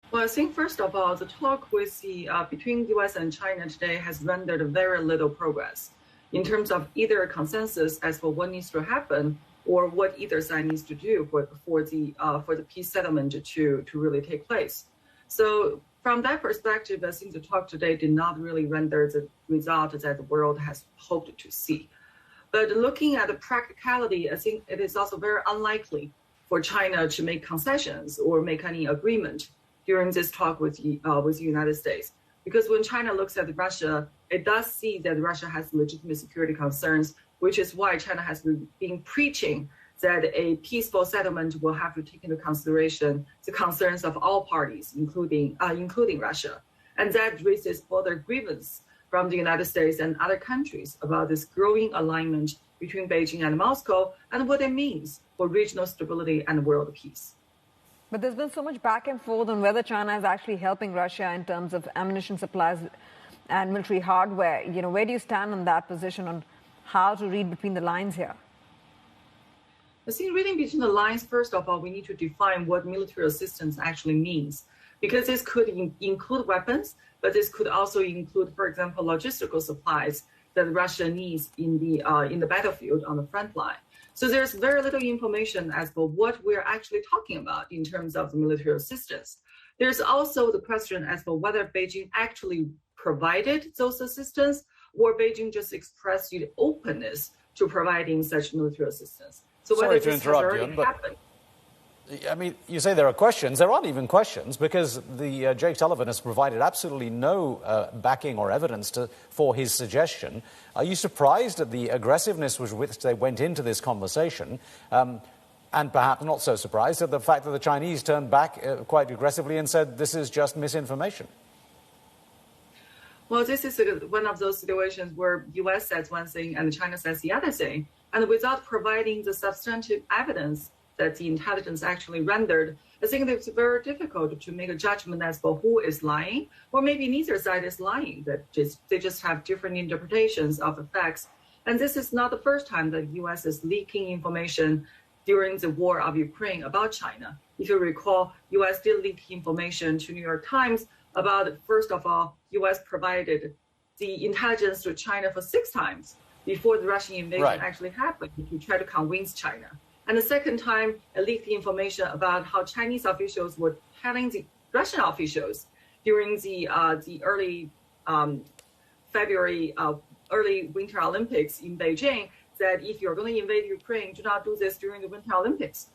Well, I think first of all, the talk with the between U.S. and China today has rendered very little progress in terms of either a consensus as for what needs to happen or what either side needs to do for the peace settlement to really take place. So from that perspective, I think the talk today did not really render the result that the world has hoped to see. But looking at the practicality, I think it is also very unlikely for China to make concessions or make any agreement during this talk with the United States. Because when China looks at Russia, it does see that Russia has legitimate security concerns, which is why China has been preaching that a peaceful settlement will have to take into consideration the concerns of all parties, including Russia. And that raises further grievance from the United States and other countries about this growing alignment between Beijing and Moscow and what it means for regional stability and world peace. But there's been so much back and forth on whether China is actually helping Russia in terms of ammunition supplies and military hardware. Where do you stand on that position on how to read between the lines here? I think reading between the lines, first of all, we need to define what military assistance actually means, because this could include weapons, but this could also include, for example, logistical supplies that Russia needs in the battlefield on the front line. So there's very little information as for what we're actually talking about in terms of the military assistance. There's also the question as for whether Beijing actually provided those assistance or Beijing just expressed the openness to providing such military assistance. So Sorry to interrupt you, but I mean, you say there are questions. There aren't even questions because the Jake Sullivan has provided absolutely no backing or evidence for his suggestion. Are you surprised at the aggressiveness with which they went into this conversation? And perhaps not so surprised at the fact that the Chinese turned back quite aggressively and said this is just misinformation? Well, this is one of those situations where U.S. says one thing and China says the other thing. And without providing the substantive evidence that the intelligence actually rendered, I think it's very difficult to make a judgment as for who is lying, or maybe neither side is lying, they just have different interpretations of the facts. And this is not the first time that the U.S. is leaking information during the war of Ukraine about China. If you recall, U.S. did leak information to New York Times about, first of all, U.S. provided the intelligence to China for 6 times before the Russian invasion actually happened to try to convince China. And the second time, it leaked the information about how Chinese officials were telling the Russian officials during the early early Winter Olympics in Beijing that if you're going to invade Ukraine, do not do this during the Winter Olympics.